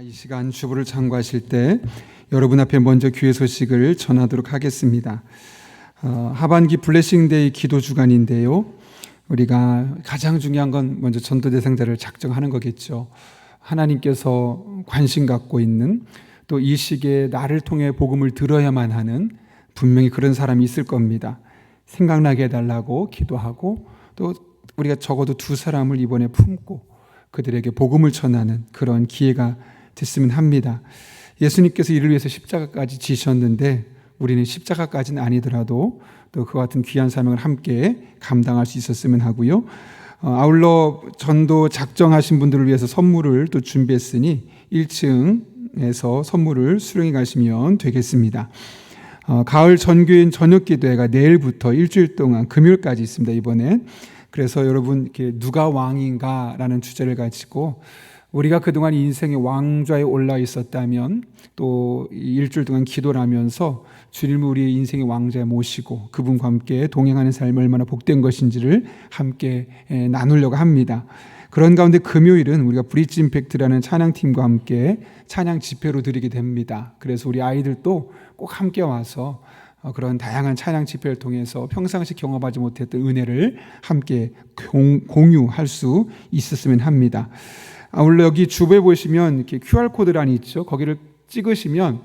이 시간 주보를 참고하실 때 여러분 앞에 먼저 귀의 소식을 전하도록 하겠습니다. 하반기 블레싱데이 기도 주간인데요. 우리가 가장 중요한 건 먼저 전도 대상자를 작정하는 거겠죠. 하나님께서 관심 갖고 있는, 또 이 시기에 나를 통해 복음을 들어야만 하는 분명히 그런 사람이 있을 겁니다. 생각나게 해달라고 기도하고, 또 우리가 적어도 2사람을 이번에 품고 그들에게 복음을 전하는 그런 기회가 됐으면 합니다. 예수님께서 이를 위해서 십자가까지 지셨는데 우리는 십자가까지는 아니더라도 또 그와 같은 귀한 사명을 함께 감당할 수 있었으면 하고요. 아울러 전도 작정하신 분들을 위해서 선물을 또 준비했으니 1층에서 선물을 수령해 가시면 되겠습니다. 가을 전교인 저녁기도회가 내일부터 일주일 동안 금요일까지 있습니다. 이번에. 그래서 여러분 이렇게 누가 왕인가라는 주제를 가지고 우리가 그동안 인생의 왕좌에 올라 있었다면 또 일주일 동안 기도를 하면서 주님을 우리의 인생의 왕좌에 모시고 그분과 함께 동행하는 삶이 얼마나 복된 것인지를 함께 나누려고 합니다. 그런 가운데 금요일은 우리가 브릿지 임팩트라는 찬양팀과 함께 찬양 집회로 드리게 됩니다. 그래서 우리 아이들도 꼭 함께 와서 그런 다양한 찬양 집회를 통해서 평상시 경험하지 못했던 은혜를 함께 공유할 수 있었으면 합니다. 아울러 여기 주부에 보시면 이렇게 QR코드란이 있죠. 거기를 찍으시면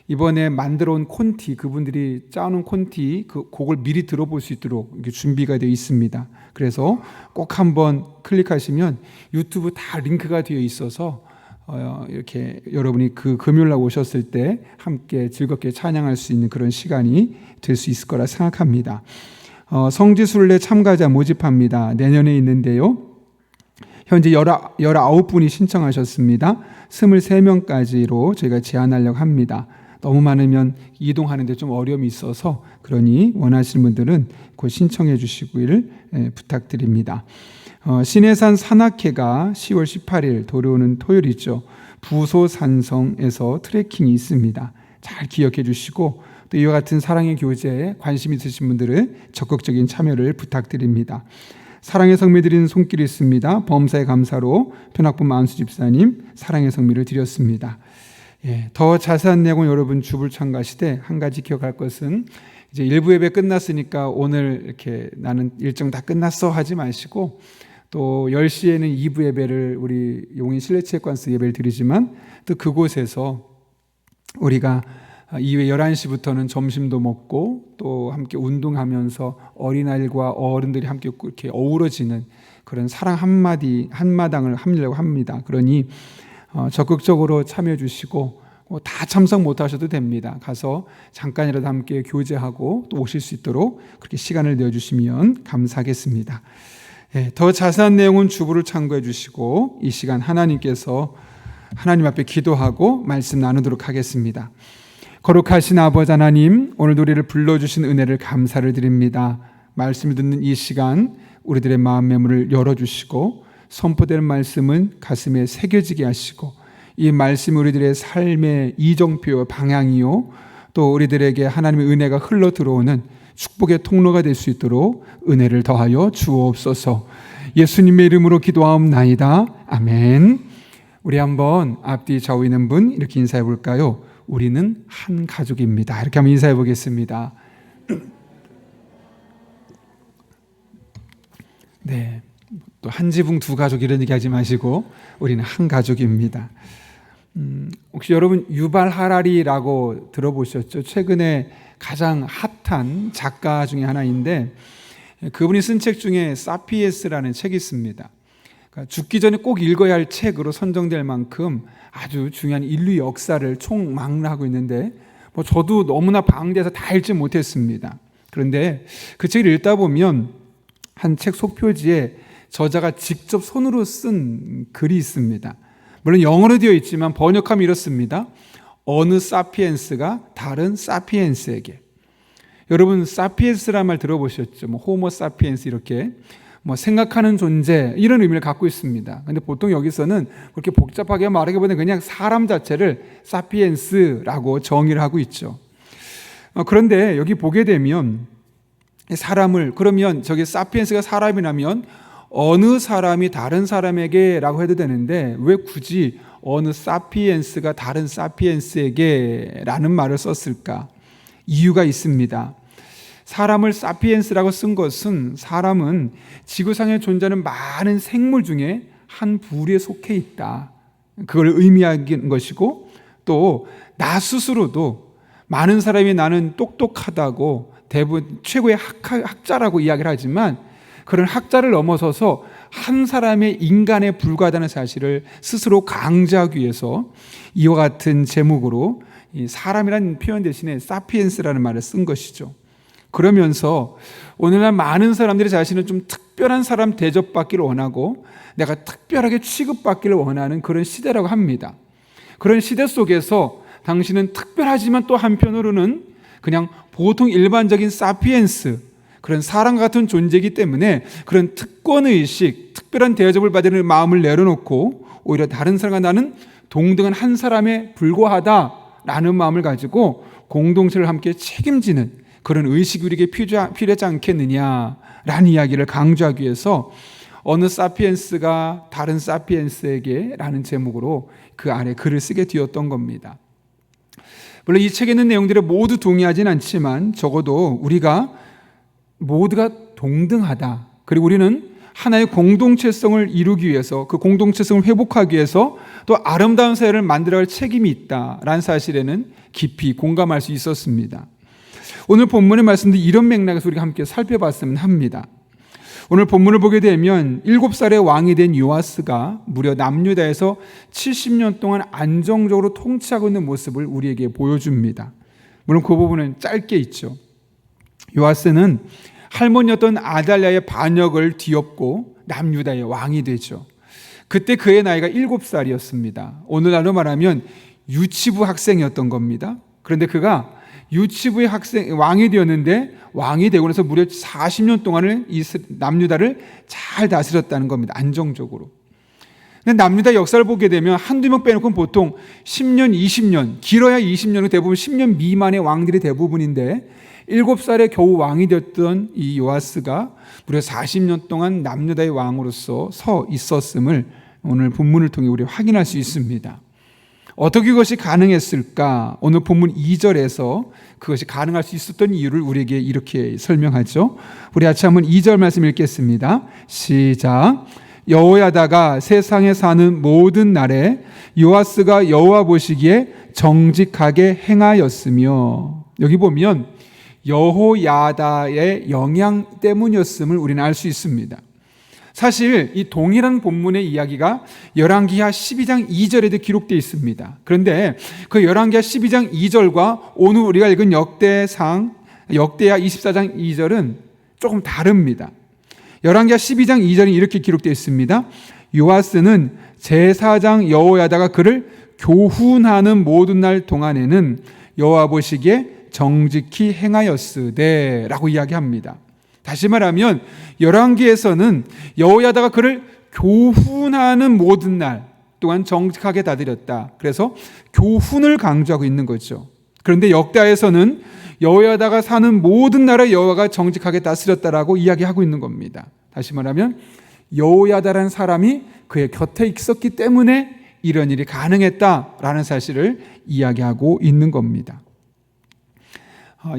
이번에 만들어 온 콘티, 그분들이 짜놓은 콘티 그 곡을 미리 들어볼 수 있도록 이렇게 준비가 되어 있습니다. 그래서 꼭 한번 클릭하시면 유튜브 다 링크가 되어 있어서 이렇게 여러분이 그 금요일날 오셨을 때 함께 즐겁게 찬양할 수 있는 그런 시간이 될 수 있을 거라 생각합니다. 성지순례 참가자 모집합니다. 내년에 있는데요. 현재 19분이 신청하셨습니다. 23명까지로 저희가 제한하려고 합니다. 너무 많으면 이동하는데 좀 어려움이 있어서 그러니 원하시는 분들은 곧 신청해 주시기를 부탁드립니다. 신해산 산악회가 10월 18일 돌아오는 토요일이죠. 부소산성에서 트레킹이 있습니다. 잘 기억해 주시고 또 이와 같은 사랑의 교제에 관심 있으신 분들은 적극적인 참여를 부탁드립니다. 사랑의 성미 드리는 손길이 있습니다. 범사의 감사로 편학부 만수 집사님 사랑의 성미를 드렸습니다. 더 자세한 내용은 여러분 주불 참가하시되 한 가지 기억할 것은 이제 1부 예배 끝났으니까 오늘 이렇게 나는 일정 다 끝났어 하지 마시고 또 10시에는 2부 예배를 우리 용인 실내체육관에서 예배를 드리지만 또 그곳에서 우리가 이후에 11시부터는 점심도 먹고 또 함께 운동하면서 어린아이들과 어른들이 함께 이렇게 어우러지는 그런 사랑 한마당을 하려고 합니다. 그러니 적극적으로 참여해 주시고 다 참석 못하셔도 됩니다. 가서 잠깐이라도 함께 교제하고 또 오실 수 있도록 그렇게 시간을 내어주시면 감사하겠습니다. 더 자세한 내용은 주부를 참고해 주시고 이 시간 하나님께서 하나님 앞에 기도하고 말씀 나누도록 하겠습니다. 거룩하신 아버지 하나님, 오늘 우리를 불러주신 은혜를 감사를 드립니다. 말씀을 듣는 이 시간 우리들의 마음의 문을 열어주시고 선포되는 말씀은 가슴에 새겨지게 하시고 이 말씀이 우리들의 삶의 이정표 방향이요 또 우리들에게 하나님의 은혜가 흘러 들어오는 축복의 통로가 될 수 있도록 은혜를 더하여 주옵소서. 예수님의 이름으로 기도하옵나이다. 아멘. 우리 한번 앞뒤 좌우 있는 분 이렇게 인사해 볼까요? 우리는 한 가족입니다. 이렇게 한번 인사해 보겠습니다. 네, 또 한 지붕 두 가족 이런 얘기 하지 마시고 우리는 한 가족입니다. 혹시 여러분 유발 하라리라고 들어보셨죠? 최근에 가장 핫한 작가 중에 하나인데 그분이 쓴 책 중에 사피엔스라는 책이 있습니다. 그러니까 죽기 전에 꼭 읽어야 할 책으로 선정될 만큼 아주 중요한 인류 역사를 총망라하고 있는데 저도 너무나 방대해서 다 읽지 못했습니다. 그런데 그 책을 읽다 보면 한 책 속표지에 저자가 직접 손으로 쓴 글이 있습니다. 물론 영어로 되어 있지만 번역하면 이렇습니다. 어느 사피엔스가 다른 사피엔스에게. 여러분 사피엔스란 말 들어보셨죠? 호모 사피엔스 이렇게 생각하는 존재 이런 의미를 갖고 있습니다. 그런데 보통 여기서는 그렇게 복잡하게 말하기보다는 그냥 사람 자체를 사피엔스라고 정의를 하고 있죠. 그런데 여기 보게 되면 사람을 그러면 저기 사피엔스가 사람이라면 어느 사람이 다른 사람에게 라고 해도 되는데 왜 굳이 어느 사피엔스가 다른 사피엔스에게 라는 말을 썼을까? 이유가 있습니다. 사람을 사피엔스라고 쓴 것은 사람은 지구상에 존재하는 많은 생물 중에 한 부류에 속해 있다, 그걸 의미하는 것이고, 또 나 스스로도 많은 사람이 나는 똑똑하다고 대부분 최고의 학자라고 이야기를 하지만 그런 학자를 넘어서서 한 사람의 인간에 불과하다는 사실을 스스로 강조하기 위해서 이와 같은 제목으로 이 사람이라는 표현 대신에 사피엔스라는 말을 쓴 것이죠. 그러면서 오늘날 많은 사람들이 자신은 좀 특별한 사람 대접받기를 원하고 내가 특별하게 취급받기를 원하는 그런 시대라고 합니다. 그런 시대 속에서 당신은 특별하지만 또 한편으로는 그냥 보통 일반적인 사피엔스, 그런 사람 같은 존재이기 때문에 그런 특권의식, 특별한 대접을 받는 마음을 내려놓고 오히려 다른 사람과 나는 동등한 한 사람에 불과하다라는 마음을 가지고 공동체를 함께 책임지는 그런 의식이 우리에게 필요하지 않겠느냐라는 이야기를 강조하기 위해서 어느 사피엔스가 다른 사피엔스에게 라는 제목으로 그 아래 글을 쓰게 되었던 겁니다. 물론 이 책에 있는 내용들에 모두 동의하진 않지만 적어도 우리가 모두가 동등하다, 그리고 우리는 하나의 공동체성을 이루기 위해서, 그 공동체성을 회복하기 위해서 또 아름다운 사회를 만들어갈 책임이 있다라는 사실에는 깊이 공감할 수 있었습니다. 오늘 본문의 말씀도 이런 맥락에서 우리가 함께 살펴봤으면 합니다. 오늘 본문을 보게 되면 7살의 왕이 된 요아스가 무려 남유다에서 70년 동안 안정적으로 통치하고 있는 모습을 우리에게 보여줍니다. 물론 그 부분은 짧게 있죠. 요아스는 할머니였던 아달랴의 반역을 뒤엎고 남유다의 왕이 되죠. 그때 그의 나이가 7살이었습니다. 오늘날로 말하면 유치부 학생이었던 겁니다. 그런데 그가 유치부의 왕이 되었는데 왕이 되고 나서 무려 40년 동안을 남유다를 잘 다스렸다는 겁니다. 안정적으로. 근데 남유다 역사를 보게 되면 한두 명 빼놓고는 보통 10년, 20년, 길어야 20년은 대부분 10년 미만의 왕들이 대부분인데 7살에 겨우 왕이 되었던 이 요아스가 무려 40년 동안 남유다의 왕으로서 서 있었음을 오늘 본문을 통해 우리 확인할 수 있습니다. 어떻게 그것이 가능했을까? 오늘 본문 2절에서 그것이 가능할 수 있었던 이유를 우리에게 이렇게 설명하죠. 우리 같이 한번 2절 말씀 읽겠습니다. 시작. 여호야다가 세상에 사는 모든 날에 요아스가 여호와 보시기에 정직하게 행하였으며, 여기 보면 여호야다의 영향 때문이었음을 우리는 알 수 있습니다. 사실 이 동일한 본문의 이야기가 열왕기하 12장 2절에도 기록되어 있습니다. 그런데 그 열왕기하 12장 2절과 오늘 우리가 읽은 역대하 24장 2절은 조금 다릅니다. 열왕기하 12장 2절은 이렇게 기록되어 있습니다. 요아스는 제사장 여호야다가 그를 교훈하는 모든 날 동안에는 여호와 보시기에 정직히 행하였으되 라고 이야기합니다. 다시 말하면 열왕기에서는 여호야다가 그를 교훈하는 모든 날 동안 정직하게 다스렸다. 그래서 교훈을 강조하고 있는 거죠. 그런데 역대하에서는 여호야다가 사는 모든 날에 여호와가 정직하게 다스렸다라고 이야기하고 있는 겁니다. 다시 말하면 여호야다라는 사람이 그의 곁에 있었기 때문에 이런 일이 가능했다라는 사실을 이야기하고 있는 겁니다.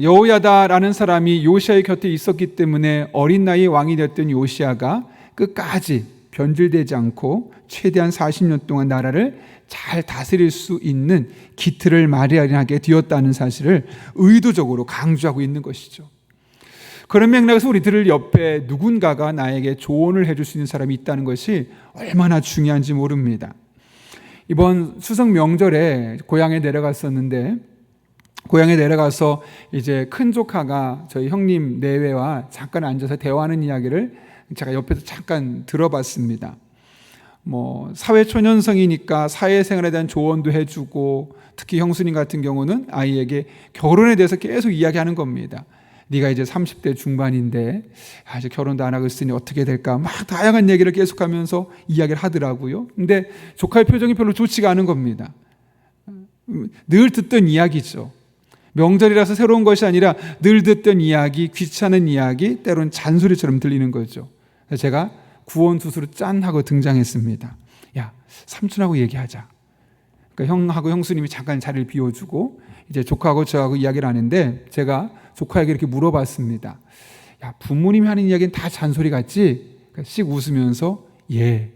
여호야다라는 사람이 요시아의 곁에 있었기 때문에 어린 나이에 왕이 되었던 요시아가 끝까지 변질되지 않고 최대한 40년 동안 나라를 잘 다스릴 수 있는 기틀을 마련하게 되었다는 사실을 의도적으로 강조하고 있는 것이죠. 그런 맥락에서 우리들 옆에 누군가가 나에게 조언을 해줄 수 있는 사람이 있다는 것이 얼마나 중요한지 모릅니다. 이번 추석 명절에 고향에 내려갔었는데, 고향에 내려가서 이제 큰 조카가 저희 형님 내외와 잠깐 앉아서 대화하는 이야기를 제가 옆에서 잠깐 들어봤습니다. 사회초년생이니까 사회생활에 대한 조언도 해주고, 특히 형수님 같은 경우는 아이에게 결혼에 대해서 계속 이야기하는 겁니다. 네가 이제 30대 중반인데 이제 결혼도 안 하고 있으니 어떻게 될까, 막 다양한 얘기를 계속하면서 이야기를 하더라고요. 근데 조카의 표정이 별로 좋지가 않은 겁니다. 늘 듣던 이야기죠. 명절이라서 새로운 것이 아니라 늘 듣던 이야기, 귀찮은 이야기, 때론 잔소리처럼 들리는 거죠. 제가 구원투수로 짠 하고 등장했습니다. 야, 삼촌하고 얘기하자. 그러니까 형하고 형수님이 잠깐 자리를 비워주고 이제 조카하고 저하고 이야기를 하는데 제가 조카에게 이렇게 물어봤습니다. 야, 부모님이 하는 이야기는 다 잔소리 같지? 그러니까 씩 웃으면서 예,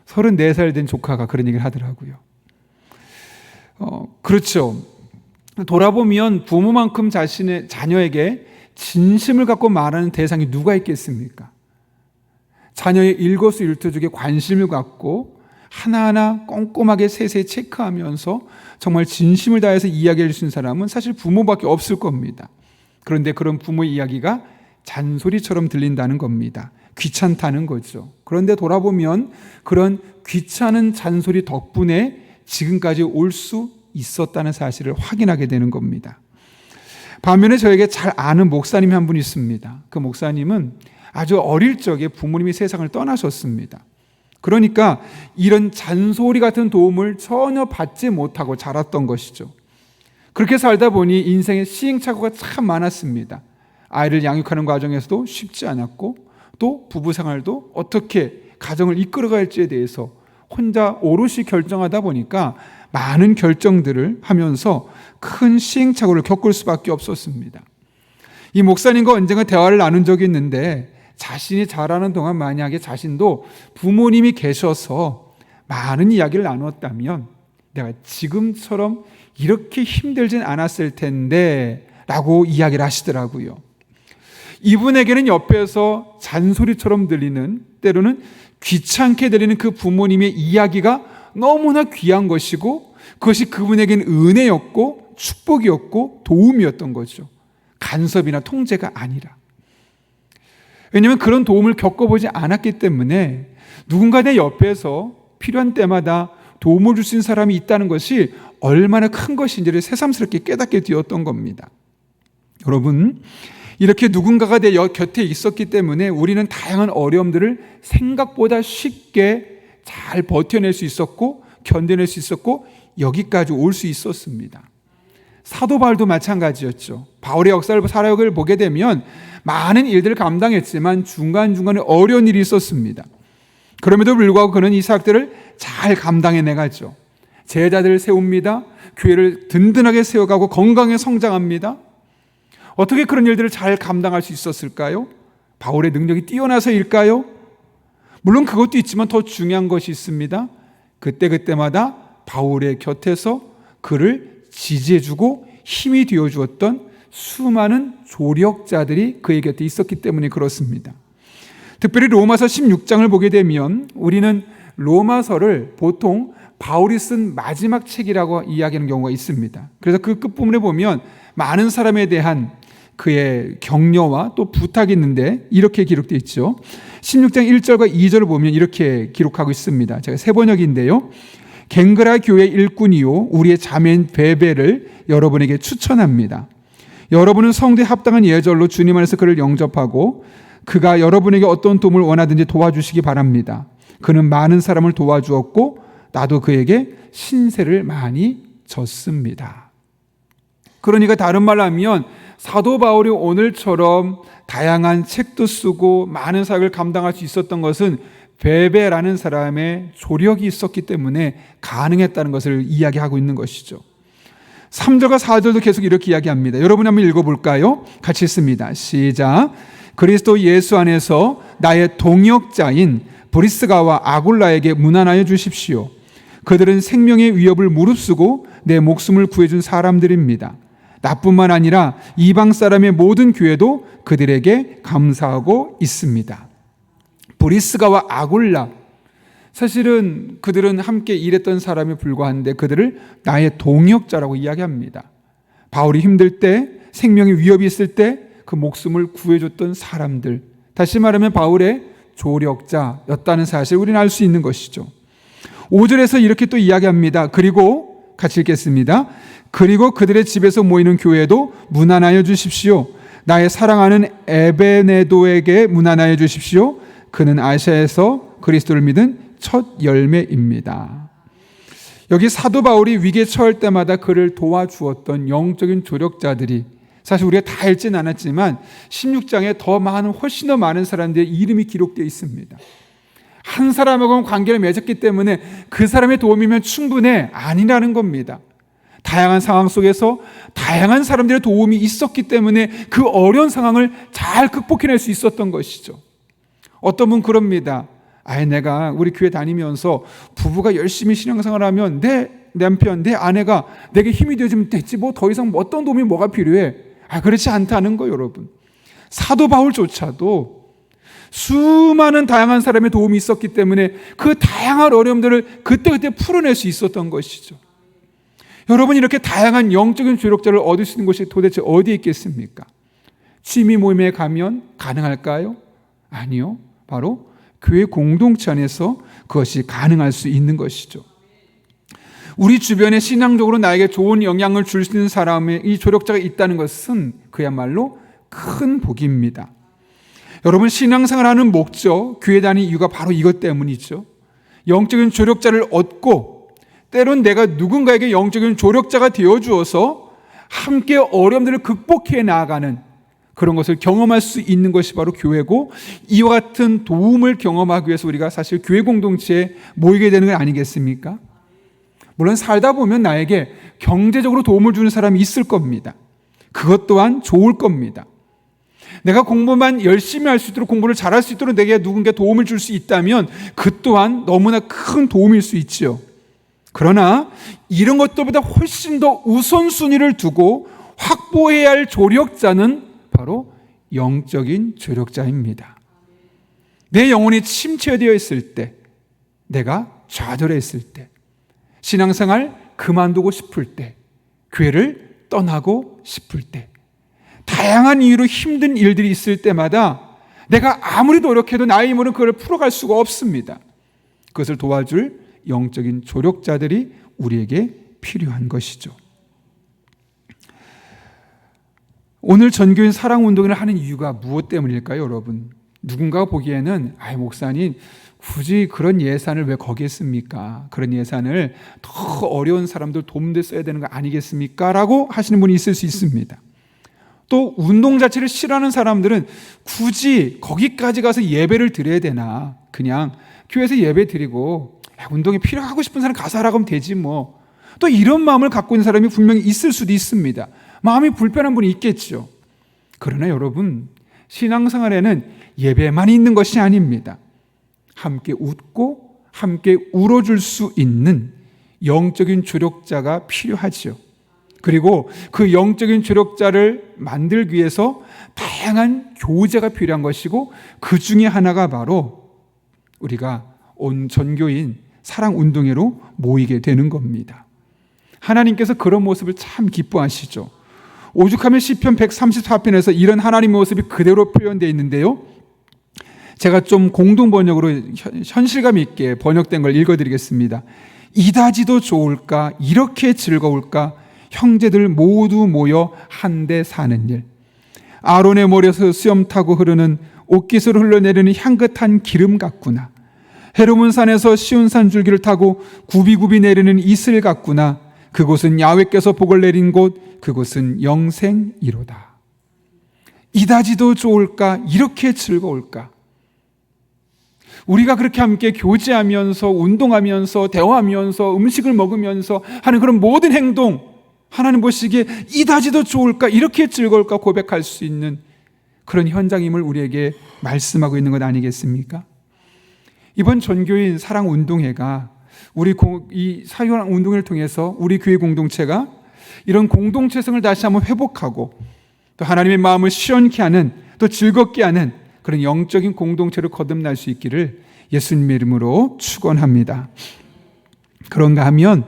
34살 된 조카가 그런 얘기를 하더라고요. 그렇죠. 돌아보면 부모만큼 자신의 자녀에게 진심을 갖고 말하는 대상이 누가 있겠습니까? 자녀의 일거수일투족에 관심을 갖고 하나하나 꼼꼼하게 세세히 체크하면서 정말 진심을 다해서 이야기해 주신 사람은 사실 부모밖에 없을 겁니다. 그런데 그런 부모의 이야기가 잔소리처럼 들린다는 겁니다. 귀찮다는 거죠. 그런데 돌아보면 그런 귀찮은 잔소리 덕분에 지금까지 올 수 있었다는 사실을 확인하게 되는 겁니다. 반면에 저에게 잘 아는 목사님이 한 분 있습니다. 그 목사님은 아주 어릴 적에 부모님이 세상을 떠나셨습니다. 그러니까 이런 잔소리 같은 도움을 전혀 받지 못하고 자랐던 것이죠. 그렇게 살다 보니 인생의 시행착오가 참 많았습니다. 아이를 양육하는 과정에서도 쉽지 않았고 또 부부 생활도 어떻게 가정을 이끌어갈지에 대해서 혼자 오롯이 결정하다 보니까 많은 결정들을 하면서 큰 시행착오를 겪을 수밖에 없었습니다. 이 목사님과 언젠가 대화를 나눈 적이 있는데 자신이 자라는 동안 만약에 자신도 부모님이 계셔서 많은 이야기를 나눴다면 내가 지금처럼 이렇게 힘들진 않았을 텐데 라고 이야기를 하시더라고요. 이분에게는 옆에서 잔소리처럼 들리는, 때로는 귀찮게 들리는 그 부모님의 이야기가 너무나 귀한 것이고 그것이 그분에게는 은혜였고 축복이었고 도움이었던 거죠. 간섭이나 통제가 아니라. 왜냐하면 그런 도움을 겪어보지 않았기 때문에 누군가 내 옆에서 필요한 때마다 도움을 줄 수 있는 사람이 있다는 것이 얼마나 큰 것인지를 새삼스럽게 깨닫게 되었던 겁니다. 여러분, 이렇게 누군가가 내 곁에 있었기 때문에 우리는 다양한 어려움들을 생각보다 쉽게 잘 버텨낼 수 있었고 견뎌낼 수 있었고 여기까지 올 수 있었습니다. 사도 바울도 마찬가지였죠. 바울의 역사를 사역을 보게 되면 많은 일들을 감당했지만 중간중간에 어려운 일이 있었습니다. 그럼에도 불구하고 그는 이 사역들을 잘 감당해내가죠. 제자들을 세웁니다. 교회를 든든하게 세워가고 건강하게 성장합니다. 어떻게 그런 일들을 잘 감당할 수 있었을까요? 바울의 능력이 뛰어나서일까요? 물론 그것도 있지만 더 중요한 것이 있습니다. 그때마다 바울의 곁에서 그를 지지해주고 힘이 되어주었던 수많은 조력자들이 그의 곁에 있었기 때문에 그렇습니다. 특별히 로마서 16장을 보게 되면 우리는 로마서를 보통 바울이 쓴 마지막 책이라고 이야기하는 경우가 있습니다. 그래서 그 끝부분에 보면 많은 사람에 대한 그의 격려와 또 부탁이 있는데 이렇게 기록되어 있죠. 16장 1절과 2절을 보면 이렇게 기록하고 있습니다. 제가 새 번역인데요. 갱그라 교회 일꾼이요 우리의 자매인 베베를 여러분에게 추천합니다. 여러분은 성도에 합당한 예절로 주님 안에서 그를 영접하고 그가 여러분에게 어떤 도움을 원하든지 도와주시기 바랍니다. 그는 많은 사람을 도와주었고 나도 그에게 신세를 많이 졌습니다. 그러니까 다른 말로 하면 사도 바울이 오늘처럼 다양한 책도 쓰고 많은 사역을 감당할 수 있었던 것은 베베라는 사람의 조력이 있었기 때문에 가능했다는 것을 이야기하고 있는 것이죠. 3절과 4절도 계속 이렇게 이야기합니다. 여러분 한번 읽어볼까요? 같이 읽습니다. 시작. 그리스도 예수 안에서 나의 동역자인 브리스가와 아굴라에게 문안하여 주십시오. 그들은 생명의 위협을 무릅쓰고 내 목숨을 구해준 사람들입니다. 나뿐만 아니라 이방 사람의 모든 교회도 그들에게 감사하고 있습니다. 브리스가와 아굴라, 사실은 그들은 함께 일했던 사람에 불과한데 그들을 나의 동역자라고 이야기합니다. 바울이 힘들 때, 생명의 위협이 있을 때 그 목숨을 구해줬던 사람들, 다시 말하면 바울의 조력자였다는 사실을 우리는 알 수 있는 것이죠. 5절에서 이렇게 또 이야기합니다. 그리고 같이 읽겠습니다. 그리고 그들의 집에서 모이는 교회도 문안하여 주십시오. 나의 사랑하는 에베네도에게 문안하여 주십시오. 그는 아시아에서 그리스도를 믿은 첫 열매입니다. 여기 사도 바울이 위기에 처할 때마다 그를 도와주었던 영적인 조력자들이 사실 우리가 다 읽지는 않았지만 16장에 더 많은, 훨씬 더 많은 사람들의 이름이 기록되어 있습니다. 한 사람하고는 관계를 맺었기 때문에 그 사람의 도움이면 충분해. 아니라는 겁니다. 다양한 상황 속에서 다양한 사람들의 도움이 있었기 때문에 그 어려운 상황을 잘 극복해낼 수 있었던 것이죠. 어떤 분 그럽니다. 내가 우리 교회 다니면서 부부가 열심히 신앙생활을 하면 내 남편, 내 아내가 내게 힘이 되어주면 됐지 뭐 더 이상 어떤 도움이 뭐가 필요해. 그렇지 않다는 거예요, 여러분. 사도 바울조차도 수많은 다양한 사람의 도움이 있었기 때문에 그 다양한 어려움들을 그때그때 풀어낼 수 있었던 것이죠. 여러분, 이렇게 다양한 영적인 조력자를 얻을 수 있는 곳이 도대체 어디에 있겠습니까? 취미 모임에 가면 가능할까요? 아니요. 바로 교회 공동체 안에서 그것이 가능할 수 있는 것이죠. 우리 주변에 신앙적으로 나에게 좋은 영향을 줄 수 있는 사람의 이 조력자가 있다는 것은 그야말로 큰 복입니다. 여러분, 신앙생활하는 목적, 교회 다니는 이유가 바로 이것 때문이죠. 영적인 조력자를 얻고 때론 내가 누군가에게 영적인 조력자가 되어주어서 함께 어려움들을 극복해 나아가는 그런 것을 경험할 수 있는 것이 바로 교회고, 이와 같은 도움을 경험하기 위해서 우리가 사실 교회 공동체에 모이게 되는 건 아니겠습니까? 물론 살다 보면 나에게 경제적으로 도움을 주는 사람이 있을 겁니다. 그것 또한 좋을 겁니다. 내가 공부만 열심히 할 수 있도록, 공부를 잘할 수 있도록 내게 누군가 도움을 줄 수 있다면 그 또한 너무나 큰 도움일 수 있지요. 그러나 이런 것들보다 훨씬 더 우선순위를 두고 확보해야 할 조력자는 바로 영적인 조력자입니다. 내 영혼이 침체되어 있을 때, 내가 좌절해 있을 때, 신앙생활 그만두고 싶을 때, 교회를 떠나고 싶을 때, 다양한 이유로 힘든 일들이 있을 때마다 내가 아무리 노력해도 나의 힘으로는 그걸 풀어갈 수가 없습니다. 그것을 도와줄 영적인 조력자들이 우리에게 필요한 것이죠. 오늘 전교인 사랑운동을 하는 이유가 무엇 때문일까요, 여러분? 누군가 보기에는 목사님 굳이 그런 예산을 왜 거기에 씁니까? 그런 예산을 더 어려운 사람들 돕는 데 써야 되는 거 아니겠습니까? 라고 하시는 분이 있을 수 있습니다. 또 운동 자체를 싫어하는 사람들은 굳이 거기까지 가서 예배를 드려야 되나, 그냥 교회에서 예배 드리고 운동이 필요하고 싶은 사람 가서 하라고 하면 되지 뭐. 또 이런 마음을 갖고 있는 사람이 분명히 있을 수도 있습니다. 마음이 불편한 분이 있겠죠. 그러나 여러분, 신앙생활에는 예배만 있는 것이 아닙니다. 함께 웃고 함께 울어줄 수 있는 영적인 조력자가 필요하죠. 그리고 그 영적인 조력자를 만들기 위해서 다양한 교제가 필요한 것이고, 그 중에 하나가 바로 우리가 온 전교인 사랑운동회로 모이게 되는 겁니다. 하나님께서 그런 모습을 참 기뻐하시죠. 오죽하면 시편 134편에서 이런 하나님의 모습이 그대로 표현되어 있는데요, 제가 좀 공동번역으로 현실감 있게 번역된 걸 읽어드리겠습니다. 이다지도 좋을까, 이렇게 즐거울까, 형제들 모두 모여 한데 사는 일. 아론의 머리에서 수염 타고 흐르는 옷깃으로 흘러내리는 향긋한 기름 같구나. 헤르몬 산에서 시온산 줄기를 타고 굽이굽이 내리는 이슬 같구나. 그곳은 야훼께서 복을 내린 곳, 그곳은 영생이로다. 이다지도 좋을까, 이렇게 즐거울까. 우리가 그렇게 함께 교제하면서, 운동하면서, 대화하면서, 음식을 먹으면서 하는 그런 모든 행동, 하나님 보시기에 이다지도 좋을까, 이렇게 즐거울까 고백할 수 있는 그런 현장임을 우리에게 말씀하고 있는 것 아니겠습니까? 이번 전교인 사랑운동회가 우리 이 사랑운동회를 통해서 우리 교회 공동체가 이런 공동체성을 다시 한번 회복하고, 또 하나님의 마음을 시원케 하는, 또 즐겁게 하는 그런 영적인 공동체로 거듭날 수 있기를 예수님의 이름으로 축원합니다. 그런가 하면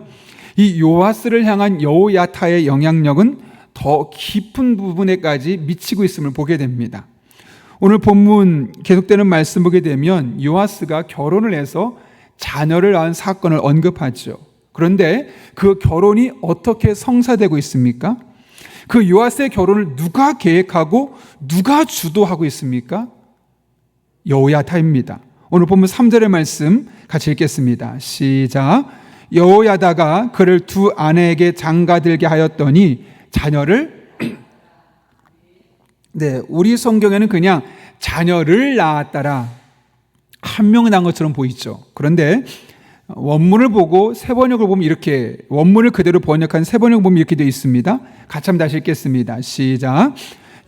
이 요아스를 향한 여호야타의 영향력은 더 깊은 부분에까지 미치고 있음을 보게 됩니다. 오늘 본문 계속되는 말씀 보게 되면 요아스가 결혼을 해서 자녀를 낳은 사건을 언급하죠. 그런데 그 결혼이 어떻게 성사되고 있습니까? 그 요아스의 결혼을 누가 계획하고 누가 주도하고 있습니까? 여호야다입니다. 오늘 본문 3절의 말씀 같이 읽겠습니다. 시작. 여호야다가 그를 두 아내에게 장가들게 하였더니 자녀를 우리 성경에는 그냥 자녀를 낳았더라. 한 명이 난 것처럼 보이죠. 그런데 원문을 보고 세번역을 보면 이렇게, 원문을 그대로 번역한 세번역을 보면 이렇게 되어 있습니다. 같이 한번 다시 읽겠습니다. 시작.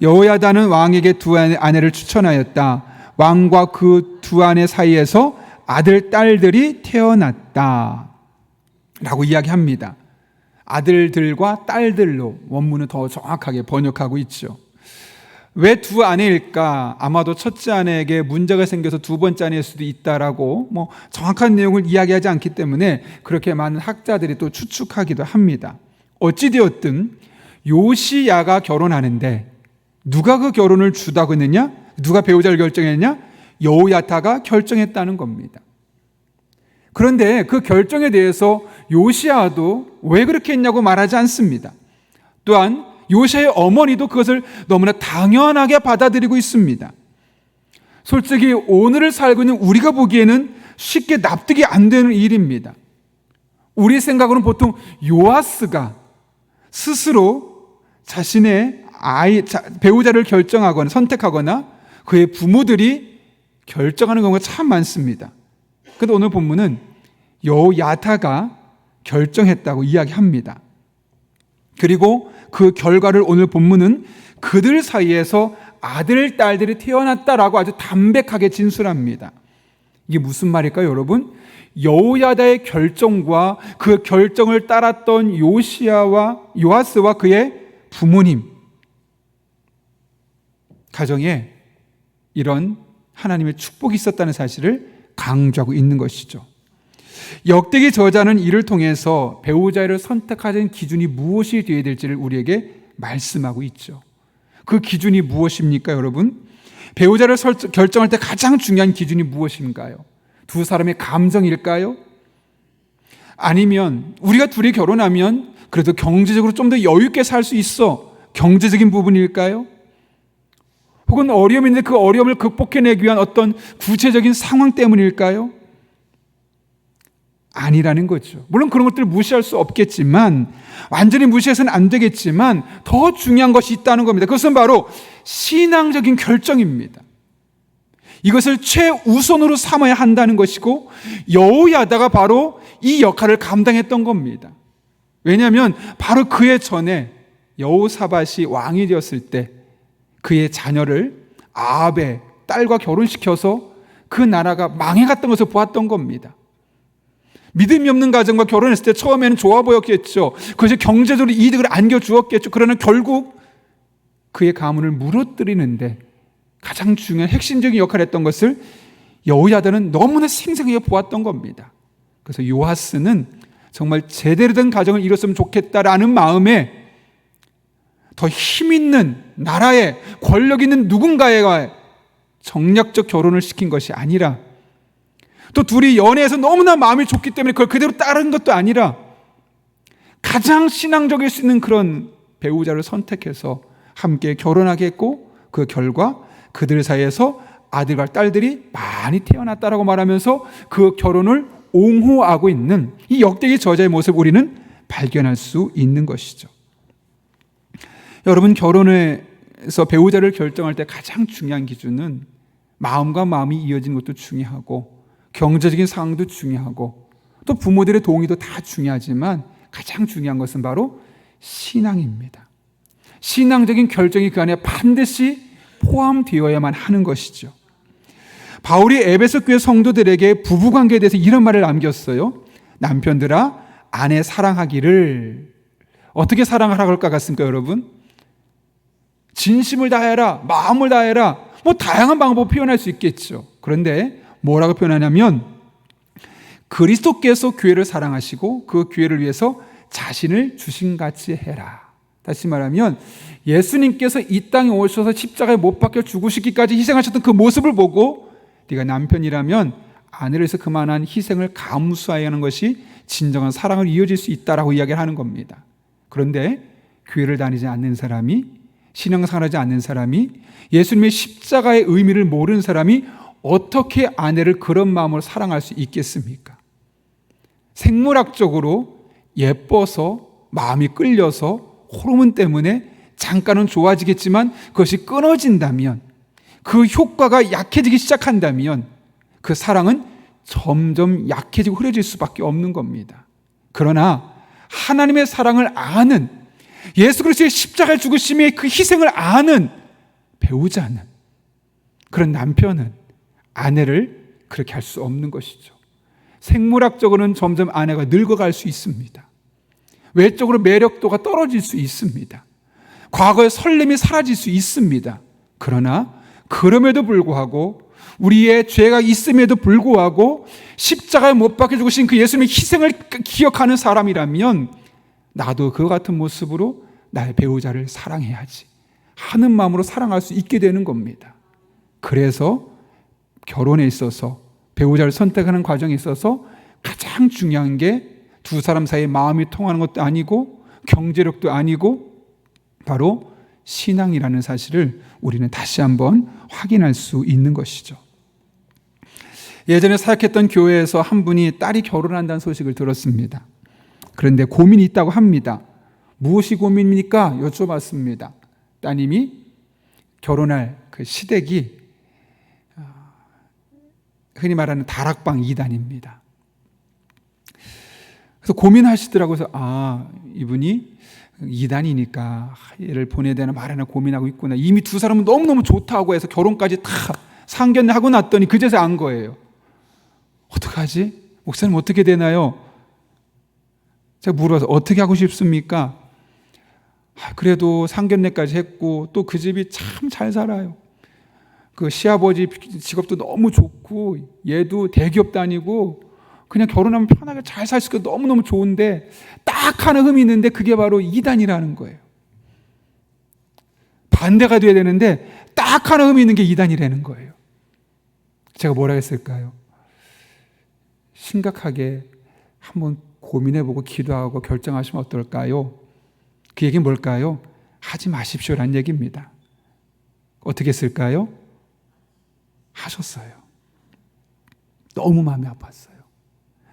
여호야다는 왕에게 두 아내를 추천하였다. 왕과 그 두 아내 사이에서 아들, 딸들이 태어났다 라고 이야기합니다. 아들들과 딸들로 원문은 더 정확하게 번역하고 있죠. 왜 두 아내일까? 아마도 첫째 아내에게 문제가 생겨서 두 번째 아내일 수도 있다라고 정확한 내용을 이야기하지 않기 때문에 그렇게 많은 학자들이 또 추측하기도 합니다. 어찌되었든 요시야가 결혼하는데 누가 그 결혼을 주도하고 있느냐? 누가 배우자를 결정했냐? 여호야다가 결정했다는 겁니다. 그런데 그 결정에 대해서 요시야도 왜 그렇게 했냐고 말하지 않습니다. 또한 요시야의 어머니도 그것을 너무나 당연하게 받아들이고 있습니다. 솔직히 오늘을 살고 있는 우리가 보기에는 쉽게 납득이 안 되는 일입니다. 우리 생각으로는 보통 요아스가 스스로 자신의 배우자를 결정하거나 선택하거나 그의 부모들이 결정하는 경우가 참 많습니다. 그런데 오늘 본문은 여호야다가 결정했다고 이야기합니다. 그리고 그 결과를 오늘 본문은 그들 사이에서 아들, 딸들이 태어났다라고 아주 담백하게 진술합니다. 이게 무슨 말일까요, 여러분? 여호야다의 결정과 그 결정을 따랐던 요아스와 그의 부모님 가정에 이런 하나님의 축복이 있었다는 사실을 강조하고 있는 것이죠. 역대기 저자는 이를 통해서 배우자를 선택하는 기준이 무엇이 되어야 될지를 우리에게 말씀하고 있죠. 그 기준이 무엇입니까, 여러분? 배우자를 결정할 때 가장 중요한 기준이 무엇인가요? 두 사람의 감정일까요? 아니면 우리가 둘이 결혼하면 그래도 경제적으로 좀 더 여유 있게 살 수 있어, 경제적인 부분일까요? 혹은 어려움이 있는데 그 어려움을 극복해내기 위한 어떤 구체적인 상황 때문일까요? 아니라는 거죠. 물론 그런 것들을 무시할 수 없겠지만, 완전히 무시해서는 안 되겠지만 더 중요한 것이 있다는 겁니다. 그것은 바로 신앙적인 결정입니다. 이것을 최우선으로 삼아야 한다는 것이고, 여호야다가 바로 이 역할을 감당했던 겁니다. 왜냐하면 바로 그의 전에 여호사밧이 왕이 되었을 때 그의 자녀를 아합의 딸과 결혼시켜서 그 나라가 망해갔던 것을 보았던 겁니다. 믿음이 없는 가정과 결혼했을 때 처음에는 좋아 보였겠죠. 그것이 경제적으로 이득을 안겨주었겠죠. 그러나 결국 그의 가문을 무너뜨리는데 가장 중요한 핵심적인 역할을 했던 것을 여호야다는 너무나 생생하게 보았던 겁니다. 그래서 요아스는 정말 제대로 된 가정을 이뤘으면 좋겠다라는 마음에 더 힘있는 나라에 권력 있는 누군가의 정략적 결혼을 시킨 것이 아니라, 또 둘이 연애해서 너무나 마음이 좋기 때문에 그걸 그대로 따른 것도 아니라 가장 신앙적일 수 있는 그런 배우자를 선택해서 함께 결혼하게 했고, 그 결과 그들 사이에서 아들과 딸들이 많이 태어났다라고 말하면서 그 결혼을 옹호하고 있는 이 역대기 저자의 모습을 우리는 발견할 수 있는 것이죠. 여러분, 결혼에서 배우자를 결정할 때 가장 중요한 기준은 마음과 마음이 이어지는 것도 중요하고, 경제적인 상황도 중요하고, 또 부모들의 동의도 다 중요하지만 가장 중요한 것은 바로 신앙입니다. 신앙적인 결정이 그 안에 반드시 포함되어야만 하는 것이죠. 바울이 에베소 교회 성도들에게 부부관계에 대해서 이런 말을 남겼어요. 남편들아, 아내 사랑하기를. 어떻게 사랑하라고 할 것 같습니까, 여러분? 진심을 다해라, 마음을 다해라, 다양한 방법으로 표현할 수 있겠죠. 그런데 뭐라고 표현하냐면, 그리스도께서 교회를 사랑하시고 그 교회를 위해서 자신을 주신같이 해라. 다시 말하면 예수님께서 이 땅에 오셔서 십자가에 못 박혀 죽으시기까지 희생하셨던 그 모습을 보고 네가 남편이라면 아내를 위해서 그만한 희생을 감수해야 하는 것이 진정한 사랑을 이어질 수 있다라고 이야기를 하는 겁니다. 그런데 교회를 다니지 않는 사람이, 신앙생활을 하지 않는 사람이, 예수님의 십자가의 의미를 모르는 사람이 어떻게 아내를 그런 마음으로 사랑할 수 있겠습니까? 생물학적으로 예뻐서 마음이 끌려서 호르몬 때문에 잠깐은 좋아지겠지만 그것이 끊어진다면, 그 효과가 약해지기 시작한다면 그 사랑은 점점 약해지고 흐려질 수밖에 없는 겁니다. 그러나 하나님의 사랑을 아는, 예수 그리스도의 십자가의 죽으심의 그 희생을 아는 배우자는, 그런 남편은 아내를 그렇게 할 수 없는 것이죠. 생물학적으로는 점점 아내가 늙어갈 수 있습니다. 외적으로 매력도가 떨어질 수 있습니다. 과거의 설렘이 사라질 수 있습니다. 그러나 그럼에도 불구하고, 우리의 죄가 있음에도 불구하고 십자가에 못 박혀 죽으신 그 예수님의 희생을 기억하는 사람이라면 나도 그와 같은 모습으로 나의 배우자를 사랑해야지 하는 마음으로 사랑할 수 있게 되는 겁니다. 그래서 결혼에 있어서, 배우자를 선택하는 과정에 있어서 가장 중요한 게 두 사람 사이에 마음이 통하는 것도 아니고 경제력도 아니고 바로 신앙이라는 사실을 우리는 다시 한번 확인할 수 있는 것이죠. 예전에 사역했던 교회에서 한 분이 딸이 결혼한다는 소식을 들었습니다. 그런데 고민이 있다고 합니다. 무엇이 고민입니까? 여쭤봤습니다. 따님이 결혼할 그 시댁이 흔히 말하는 다락방 2단입니다. 그래서 고민하시더라고요. 그래서 이분이 2단이니까 얘를 보내야 되나 말하나 고민하고 있구나. 이미 두 사람은 너무너무 좋다고 해서 결혼까지 다 상견례하고 났더니 그제서 안 거예요. 어떡하지? 목사님 어떻게 되나요? 제가 물어서 어떻게 하고 싶습니까? 그래도 상견례까지 했고 또 그 집이 참 잘 살아요. 그 시아버지 직업도 너무 좋고 얘도 대기업 다니고 그냥 결혼하면 편하게 잘 살 수 있고 너무너무 좋은데 딱 하나 흠이 있는데 그게 바로 2단이라는 거예요. 반대가 돼야 되는데 딱 하나 흠이 있는 게 2단이라는 거예요. 제가 뭐라 했을까요? 심각하게 한번 고민해보고 기도하고 결정하시면 어떨까요? 그 얘기는 뭘까요? 하지 마십시오라는 얘기입니다. 어떻게 했을까요? 하셨어요. 너무 마음이 아팠어요.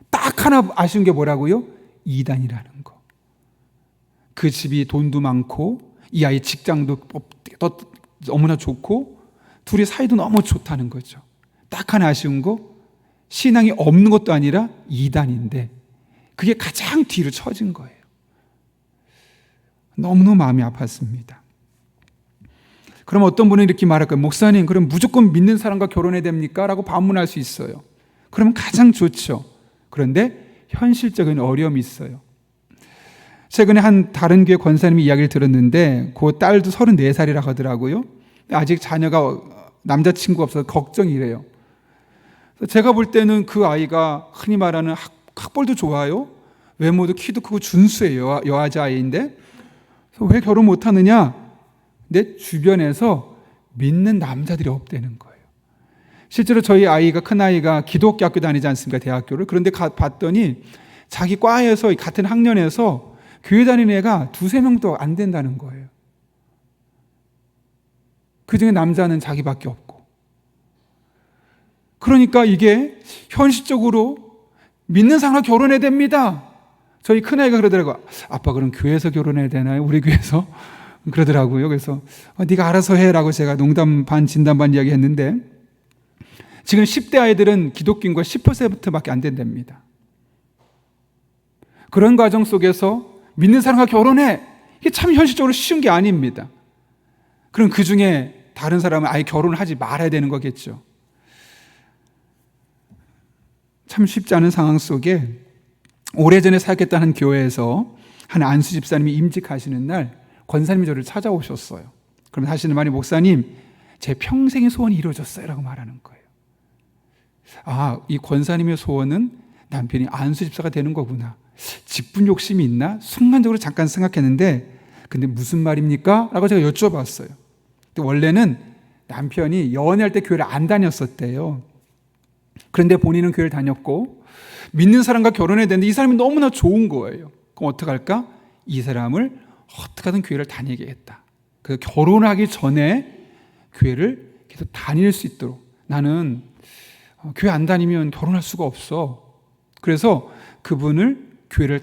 딱 하나 아쉬운 게 뭐라고요? 2단이라는 거. 그 집이 돈도 많고 이 아이 직장도 너무나 좋고 둘이 사이도 너무 좋다는 거죠. 딱 하나 아쉬운 거, 신앙이 없는 것도 아니라 2단인데 그게 가장 뒤로 처진 거예요. 너무너무 마음이 아팠습니다. 그럼 어떤 분은 이렇게 말할 거예요. 목사님, 그럼 무조건 믿는 사람과 결혼해야 됩니까? 라고 반문할 수 있어요. 그러면 가장 좋죠. 그런데 현실적인 어려움이 있어요. 최근에 한 다른 교회 권사님이 이야기를 들었는데 그 딸도 34살이라 하더라고요. 아직 자녀가 남자친구가 없어서 걱정이래요. 제가 볼 때는 그 아이가 흔히 말하는 학벌도 좋아요. 외모도 키도 크고 준수해요. 여자아이인데 왜 결혼 못하느냐? 내 주변에서 믿는 남자들이 없다는 거예요. 실제로 저희 아이가, 큰아이가 기독교 학교 다니지 않습니까? 대학교를. 그런데 봤더니 자기 과에서 같은 학년에서 교회 다니는 애가 2-3명도 안 된다는 거예요. 그중에 남자는 자기밖에 없고. 그러니까 이게 현실적으로 믿는 사람과 결혼해야 됩니다. 저희 큰아이가 그러더라고요. 아빠 그럼 교회에서 결혼해야 되나요? 우리 교회에서? 그러더라고요. 그래서 네가 알아서 해라고 제가 농담 반 진담 반 이야기했는데 지금 10대 아이들은 기독교인과 10%밖에 안 된답니다. 그런 과정 속에서 믿는 사람과 결혼해. 이게 참 현실적으로 쉬운 게 아닙니다. 그럼 그 중에 다른 사람은 아예 결혼을 하지 말아야 되는 거겠죠. 참 쉽지 않은 상황 속에 오래전에 사역했던 한 교회에서 한 안수 집사님이 임직하시는 날 권사님이 저를 찾아오셨어요. 그럼 하시는 말이 목사님, 제 평생의 소원이 이루어졌어요 라고 말하는 거예요. 이 권사님의 소원은 남편이 안수 집사가 되는 거구나. 직분 욕심이 있나? 순간적으로 잠깐 생각했는데 근데 무슨 말입니까? 라고 제가 여쭤봤어요. 근데 원래는 남편이 연애할 때 교회를 안 다녔었대요. 그런데 본인은 교회를 다녔고 믿는 사람과 결혼해야 되는데 이 사람이 너무나 좋은 거예요. 그럼 어떡할까? 이 사람을 어떻게든 교회를 다니겠다. 그래서 결혼하기 전에 교회를 계속 다닐 수 있도록, 나는 교회 안 다니면 결혼할 수가 없어. 그래서 그분을 교회를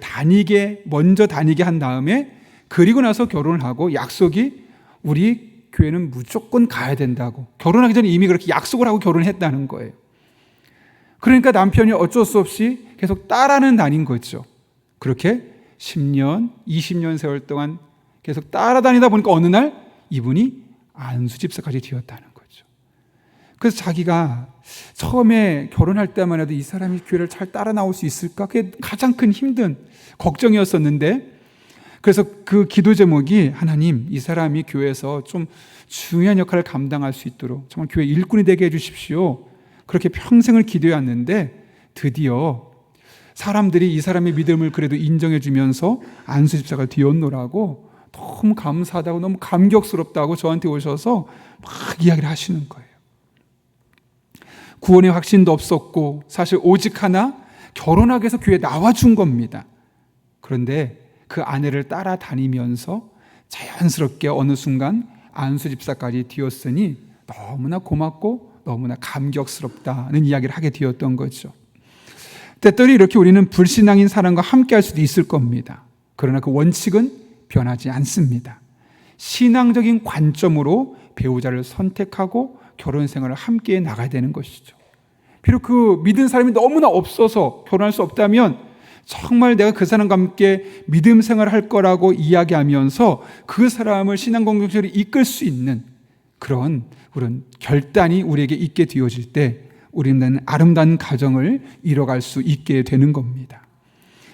먼저 다니게 한 다음에 그리고 나서 결혼을 하고 약속이 우리 교회는 무조건 가야 된다고. 결혼하기 전에 이미 그렇게 약속을 하고 결혼했다는 거예요. 그러니까 남편이 어쩔 수 없이 계속 따라는 다닌 거죠. 그렇게 10년, 20년 세월 동안 계속 따라다니다 보니까 어느 날 이분이 안수집사까지 되었다는 거죠. 그래서 자기가 처음에 결혼할 때만 해도 이 사람이 교회를 잘 따라 나올 수 있을까? 그게 가장 큰 힘든 걱정이었었는데, 그래서 그 기도 제목이 하나님, 이 사람이 교회에서 좀 중요한 역할을 감당할 수 있도록 정말 교회 일꾼이 되게 해주십시오. 그렇게 평생을 기도해왔는데 드디어 사람들이 이 사람의 믿음을 그래도 인정해 주면서 안수집사가 되었노라고 너무 감사하다고 너무 감격스럽다고 저한테 오셔서 막 이야기를 하시는 거예요. 구원의 확신도 없었고 사실 오직 하나 결혼하기 위해서 교회에 나와준 겁니다. 그런데 그 아내를 따라다니면서 자연스럽게 어느 순간 안수집사까지 되었으니 너무나 고맙고 너무나 감격스럽다는 이야기를 하게 되었던 거죠. 때때로 이렇게 우리는 불신앙인 사람과 함께 할 수도 있을 겁니다. 그러나 그 원칙은 변하지 않습니다. 신앙적인 관점으로 배우자를 선택하고 결혼 생활을 함께 나가야 되는 것이죠. 비록 그 믿은 사람이 너무나 없어서 결혼할 수 없다면 정말 내가 그 사람과 함께 믿음 생활을 할 거라고 이야기하면서 그 사람을 신앙 공동체로 이끌 수 있는 그런 결단이 우리에게 있게 되어질 때 우리는 아름다운 가정을 이뤄갈 수 있게 되는 겁니다.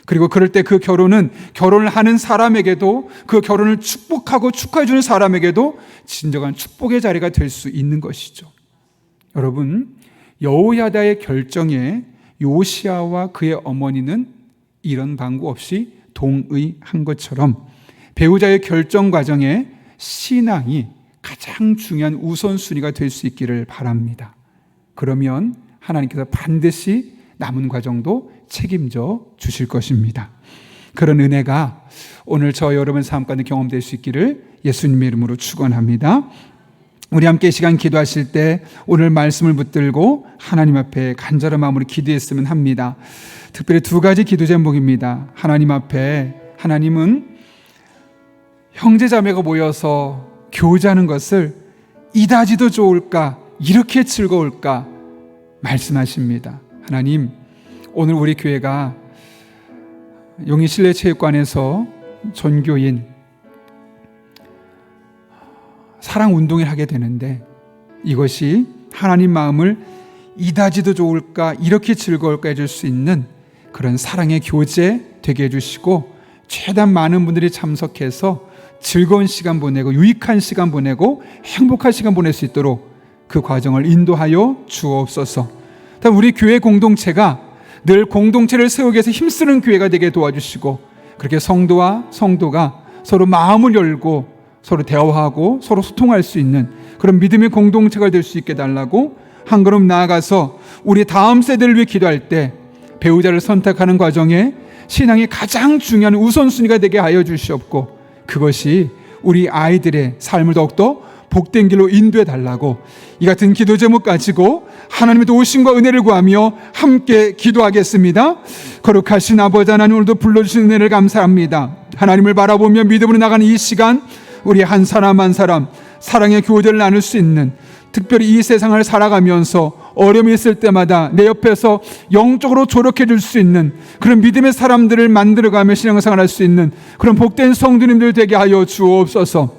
그리고 그럴 때 그 결혼은 결혼을 하는 사람에게도 그 결혼을 축복하고 축하해 주는 사람에게도 진정한 축복의 자리가 될 수 있는 것이죠. 여러분, 여호야다의 결정에 요시야와 그의 어머니는 이런 방구 없이 동의한 것처럼 배우자의 결정 과정에 신앙이 가장 중요한 우선순위가 될 수 있기를 바랍니다. 그러면 하나님께서 반드시 남은 과정도 책임져 주실 것입니다. 그런 은혜가 오늘 저 여러분 삶 가운데 경험될 수 있기를 예수님의 이름으로 축원합니다. 우리 함께 시간 기도하실 때 오늘 말씀을 붙들고 하나님 앞에 간절한 마음으로 기도했으면 합니다. 특별히 두 가지 기도 제목입니다. 하나님 앞에, 하나님은 형제자매가 모여서 교제하는 것을 이다지도 좋을까, 이렇게 즐거울까 말씀하십니다. 하나님, 오늘 우리 교회가 용인 실내체육관에서 전교인 사랑운동을 하게 되는데 이것이 하나님 마음을 이다지도 좋을까, 이렇게 즐거울까 해줄 수 있는 그런 사랑의 교제 되게 해주시고 최대한 많은 분들이 참석해서 즐거운 시간 보내고 유익한 시간 보내고 행복한 시간 보낼 수 있도록 그 과정을 인도하여 주옵소서. 우리 교회 공동체가 늘 공동체를 세우기 위해서 힘쓰는 교회가 되게 도와주시고 그렇게 성도와 성도가 서로 마음을 열고 서로 대화하고 서로 소통할 수 있는 그런 믿음의 공동체가 될 수 있게 달라고 한 걸음 나아가서 우리 다음 세대를 위해 기도할 때 배우자를 선택하는 과정에 신앙이 가장 중요한 우선순위가 되게 하여 주시옵고 그것이 우리 아이들의 삶을 더욱더 복된 길로 인도해 달라고 이 같은 기도 제목 가지고 하나님의 도우심과 은혜를 구하며 함께 기도하겠습니다. 거룩하신 아버지 하나님, 오늘도 불러주신 은혜를 감사합니다. 하나님을 바라보며 믿음으로 나가는 이 시간 우리 한 사람 한 사람 사랑의 교제를 나눌 수 있는, 특별히 이 세상을 살아가면서 어려움이 있을 때마다 내 옆에서 영적으로 조력해 줄 수 있는 그런 믿음의 사람들을 만들어가며 신앙생활 할 수 있는 그런 복된 성도님들 되게 하여 주옵소서.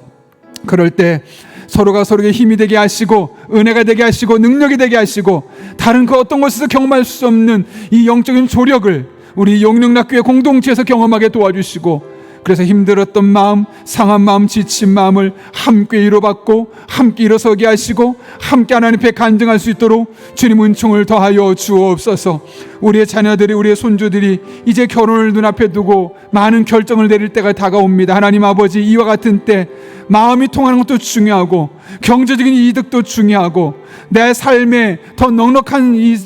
그럴 때 서로가 서로에게 힘이 되게 하시고 은혜가 되게 하시고 능력이 되게 하시고 다른 그 어떤 곳에서 경험할 수 없는 이 영적인 조력을 우리 용령락교회 공동체에서 경험하게 도와주시고, 그래서 힘들었던 마음, 상한 마음, 지친 마음을 함께 위로받고 함께 일어서게 하시고 함께 하나님 앞에 간증할 수 있도록 주님 은총을 더하여 주옵소서. 우리의 자녀들이, 우리의 손주들이 이제 결혼을 눈앞에 두고 많은 결정을 내릴 때가 다가옵니다. 하나님 아버지, 이와 같은 때 마음이 통하는 것도 중요하고 경제적인 이득도 중요하고 내 삶에 더 넉넉한 이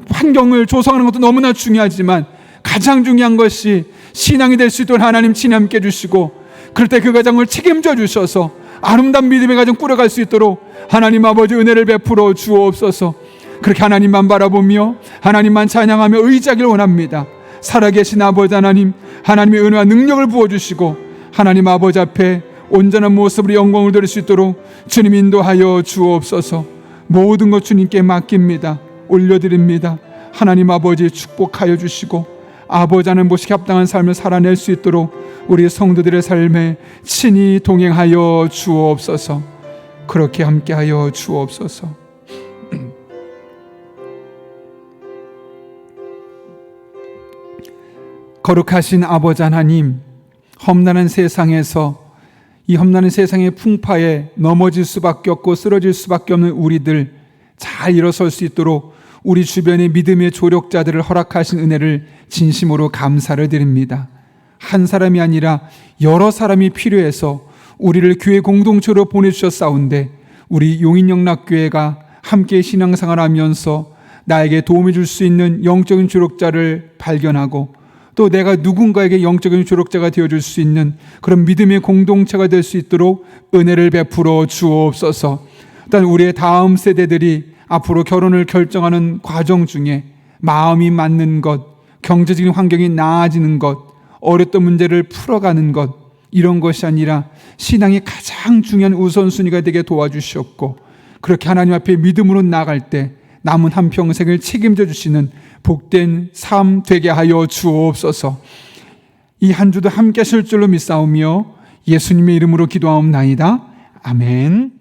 환경을 조성하는 것도 너무나 중요하지만 가장 중요한 것이 신앙이 될 수 있도록 하나님 친히 함께 해주시고 그럴 때 그 가정을 책임져 주셔서 아름다운 믿음의 가정 꾸려갈 수 있도록 하나님 아버지 은혜를 베풀어 주옵소서. 그렇게 하나님만 바라보며 하나님만 찬양하며 의지하기를 원합니다. 살아계신 아버지 하나님, 하나님의 은혜와 능력을 부어주시고 하나님 아버지 앞에 온전한 모습으로 영광을 드릴 수 있도록 주님 인도하여 주옵소서. 모든 것 주님께 맡깁니다. 올려드립니다. 하나님 아버지 축복하여 주시고 아버지 하나님 보시기 합당한 삶을 살아낼 수 있도록 우리 성도들의 삶에 친히 동행하여 주옵소서. 그렇게 함께하여 주옵소서. 거룩하신 아버지 하나님, 험난한 세상에서 이 험난한 세상의 풍파에 넘어질 수밖에 없고 쓰러질 수밖에 없는 우리들 잘 일어설 수 있도록 우리 주변의 믿음의 조력자들을 허락하신 은혜를 진심으로 감사를 드립니다. 한 사람이 아니라 여러 사람이 필요해서 우리를 교회 공동체로 보내주셨사온데 우리 용인영락교회가 함께 신앙생활을 하면서 나에게 도움이 줄 수 있는 영적인 조력자를 발견하고 또 내가 누군가에게 영적인 조력자가 되어줄 수 있는 그런 믿음의 공동체가 될 수 있도록 은혜를 베풀어 주옵소서. 일단 우리의 다음 세대들이 앞으로 결혼을 결정하는 과정 중에 마음이 맞는 것, 경제적인 환경이 나아지는 것, 어렸던 문제를 풀어가는 것, 이런 것이 아니라 신앙이 가장 중요한 우선순위가 되게 도와주시옵고 그렇게 하나님 앞에 믿음으로 나아갈 때 남은 한평생을 책임져 주시는 복된 삶 되게 하여 주옵소서. 이 한 주도 함께 하실 줄로 믿사오며 예수님의 이름으로 기도하옵나이다. 아멘.